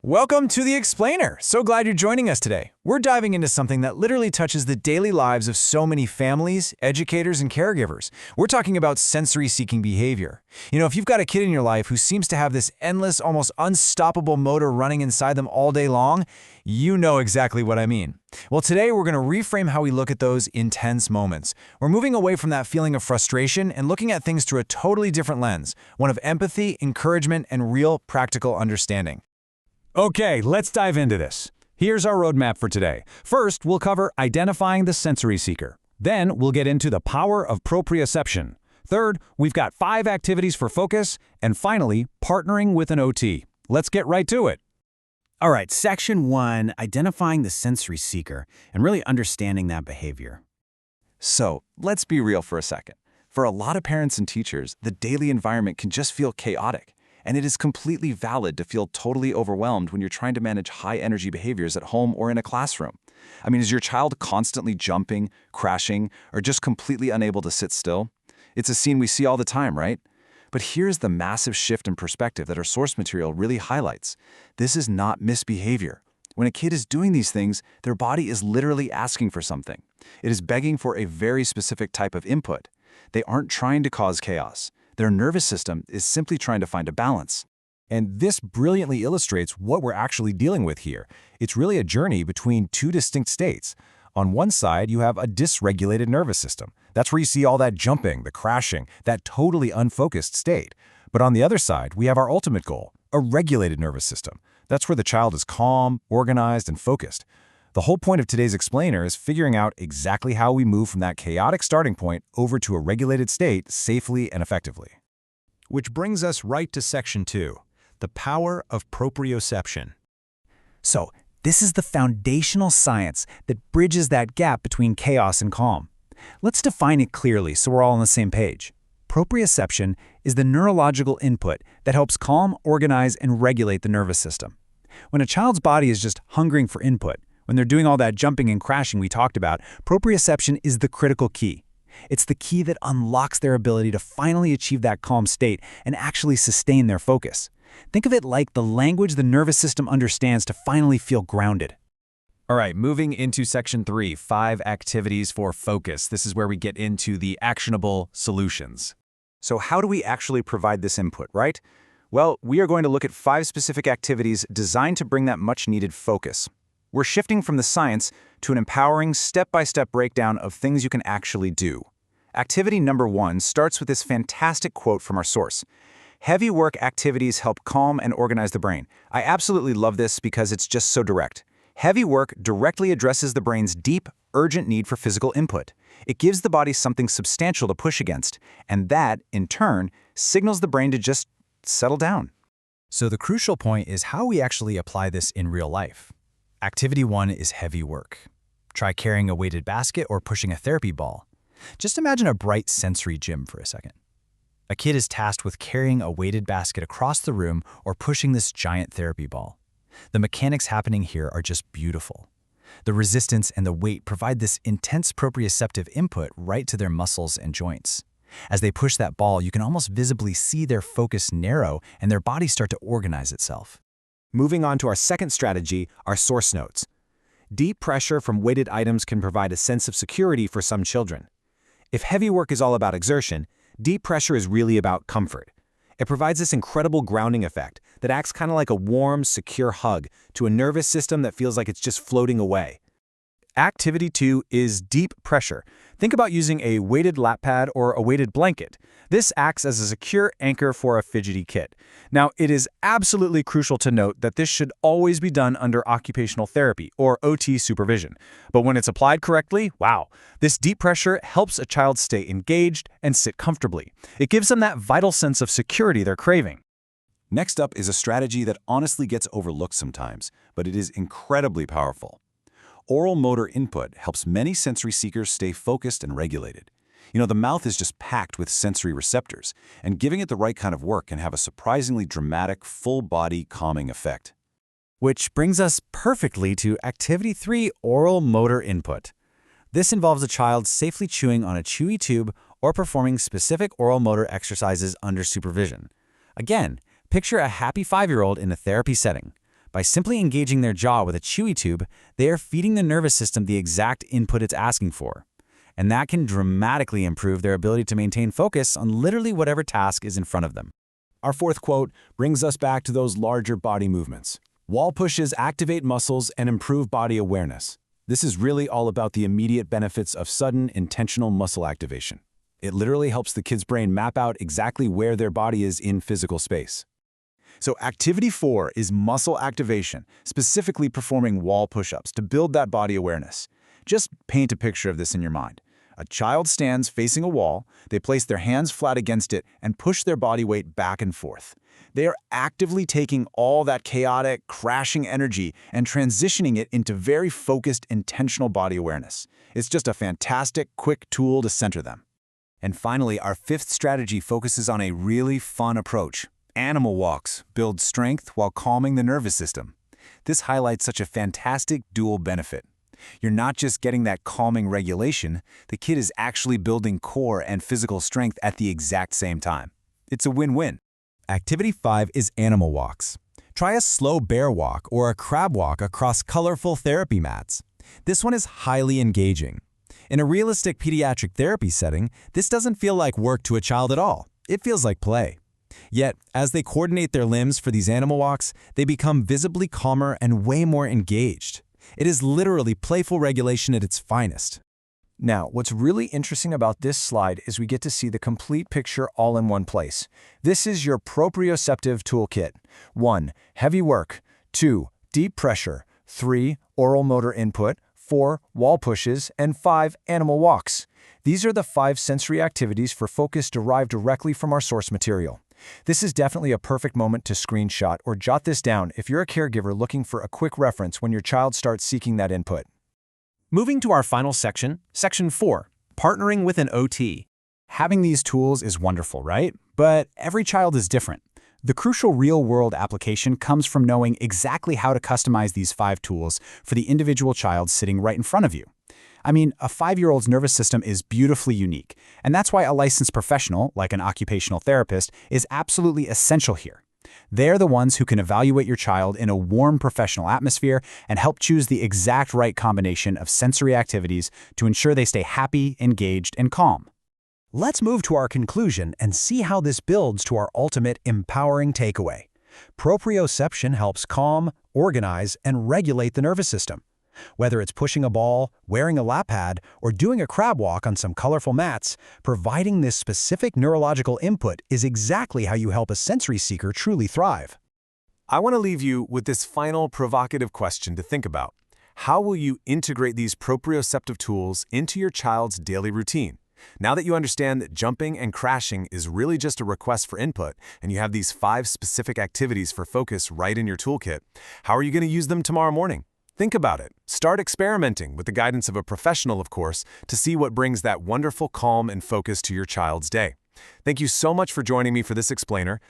Welcome to The Explainer. So glad you're joining us today. We're diving into something that literally touches the daily lives of so many families, educators, and caregivers. We're talking about sensory-seeking behavior. If you've got a kid in your life who seems to have this endless, almost unstoppable motor running inside them all day long, you know exactly what I mean. Well, today we're going to reframe how we look at those intense moments. We're moving away from that feeling of frustration and looking at things through a totally different lens, one of empathy, encouragement, and real practical understanding. Okay, let's dive into this. Here's our roadmap for today. First, we'll cover identifying the sensory seeker. Then, we'll get into the power of proprioception. Third, we've got 5 activities for focus. And finally, partnering with an OT. Let's get right to it. All right, Section 1, identifying the sensory seeker and really understanding that behavior. So, let's be real for a second. For a lot of parents and teachers, the daily environment can just feel chaotic. And it is completely valid to feel totally overwhelmed when you're trying to manage high-energy behaviors at home or in a classroom. Is your child constantly jumping, crashing, or just completely unable to sit still? It's a scene we see all the time, right? But here's the massive shift in perspective that our source material really highlights. This is not misbehavior. When a kid is doing these things, their body is literally asking for something. It is begging for a very specific type of input. They aren't trying to cause chaos. Their nervous system is simply trying to find a balance. And this brilliantly illustrates what we're actually dealing with here. It's really a journey between 2 distinct states. On one side, you have a dysregulated nervous system. That's where you see all that jumping, the crashing, that totally unfocused state. But on the other side, we have our ultimate goal, a regulated nervous system. That's where the child is calm, organized, and focused. The whole point of today's explainer is figuring out exactly how we move from that chaotic starting point over to a regulated state safely and effectively. Which brings us right to Section 2, the power of proprioception. So, this is the foundational science that bridges that gap between chaos and calm. Let's define it clearly so we're all on the same page. Proprioception is the neurological input that helps calm, organize, and regulate the nervous system. When a child's body is just hungering for input, when they're doing all that jumping and crashing we talked about, proprioception is the critical key. It's the key that unlocks their ability to finally achieve that calm state and actually sustain their focus. Think of it like the language the nervous system understands to finally feel grounded. All right, moving into Section 3, 5 activities for focus. This is where we get into the actionable solutions. So how do we actually provide this input, right? Well, we are going to look at 5 specific activities designed to bring that much-needed focus. We're shifting from the science to an empowering step-by-step breakdown of things you can actually do. Activity number 1 starts with this fantastic quote from our source. Heavy work activities help calm and organize the brain. I absolutely love this because it's just so direct. Heavy work directly addresses the brain's deep, urgent need for physical input. It gives the body something substantial to push against, and that, in turn, signals the brain to just settle down. So the crucial point is how we actually apply this in real life. Activity 1 is heavy work. Try carrying a weighted basket or pushing a therapy ball. Just imagine a bright sensory gym for a second. A kid is tasked with carrying a weighted basket across the room or pushing this giant therapy ball. The mechanics happening here are just beautiful. The resistance and the weight provide this intense proprioceptive input right to their muscles and joints. As they push that ball, you can almost visibly see their focus narrow and their body start to organize itself. Moving on to our second strategy, our source notes. Deep pressure from weighted items can provide a sense of security for some children. If heavy work is all about exertion, deep pressure is really about comfort. It provides this incredible grounding effect that acts kind of like a warm, secure hug to a nervous system that feels like it's just floating away. Activity 2 is deep pressure. Think about using a weighted lap pad or a weighted blanket. This acts as a secure anchor for a fidgety kid. Now, it is absolutely crucial to note that this should always be done under occupational therapy or OT supervision. But when it's applied correctly, wow, this deep pressure helps a child stay engaged and sit comfortably. It gives them that vital sense of security they're craving. Next up is a strategy that honestly gets overlooked sometimes, but it is incredibly powerful. Oral motor input helps many sensory seekers stay focused and regulated. The mouth is just packed with sensory receptors, and giving it the right kind of work can have a surprisingly dramatic, full-body calming effect. Which brings us perfectly to Activity 3, oral motor input. This involves a child safely chewing on a chewy tube or performing specific oral motor exercises under supervision. Again, picture a happy 5-year-old in a therapy setting. By simply engaging their jaw with a chewy tube, they are feeding the nervous system the exact input it's asking for. And that can dramatically improve their ability to maintain focus on literally whatever task is in front of them. Our fourth quote brings us back to those larger body movements. Wall pushes activate muscles and improve body awareness. This is really all about the immediate benefits of sudden, intentional muscle activation. It literally helps the kid's brain map out exactly where their body is in physical space. So activity 4 is muscle activation, specifically performing wall push-ups to build that body awareness. Just paint a picture of this in your mind. A child stands facing a wall, they place their hands flat against it and push their body weight back and forth. They are actively taking all that chaotic, crashing energy and transitioning it into very focused, intentional body awareness. It's just a fantastic, quick tool to center them. And finally, our fifth strategy focuses on a really fun approach. Animal walks build strength while calming the nervous system. This highlights such a fantastic dual benefit. You're not just getting that calming regulation, the kid is actually building core and physical strength at the exact same time. It's a win-win. Activity 5 is animal walks. Try a slow bear walk or a crab walk across colorful therapy mats. This one is highly engaging. In a realistic pediatric therapy setting, this doesn't feel like work to a child at all. It feels like play. Yet, as they coordinate their limbs for these animal walks, they become visibly calmer and way more engaged. It is literally playful regulation at its finest. Now, what's really interesting about this slide is we get to see the complete picture all in one place. This is your proprioceptive toolkit. 1. Heavy work. 2. Deep pressure. 3. Oral motor input. 4. Wall pushes. And 5. Animal walks. These are the 5 sensory activities for focus derived directly from our source material. This is definitely a perfect moment to screenshot or jot this down if you're a caregiver looking for a quick reference when your child starts seeking that input. Moving to our final section, Section 4, Partnering with an OT. Having these tools is wonderful, right? But every child is different. The crucial real-world application comes from knowing exactly how to customize these 5 tools for the individual child sitting right in front of you. I mean, a 5-year-old's nervous system is beautifully unique, and that's why a licensed professional, like an occupational therapist, is absolutely essential here. They're the ones who can evaluate your child in a warm professional atmosphere and help choose the exact right combination of sensory activities to ensure they stay happy, engaged, and calm. Let's move to our conclusion and see how this builds to our ultimate empowering takeaway. Proprioception helps calm, organize, and regulate the nervous system. Whether it's pushing a ball, wearing a lap pad, or doing a crab walk on some colorful mats, providing this specific neurological input is exactly how you help a sensory seeker truly thrive. I want to leave you with this final provocative question to think about. How will you integrate these proprioceptive tools into your child's daily routine? Now that you understand that jumping and crashing is really just a request for input, and you have these 5 specific activities for focus right in your toolkit, how are you going to use them tomorrow morning? Think about it. Start experimenting with the guidance of a professional, of course, to see what brings that wonderful calm and focus to your child's day. Thank you so much for joining me for this explainer.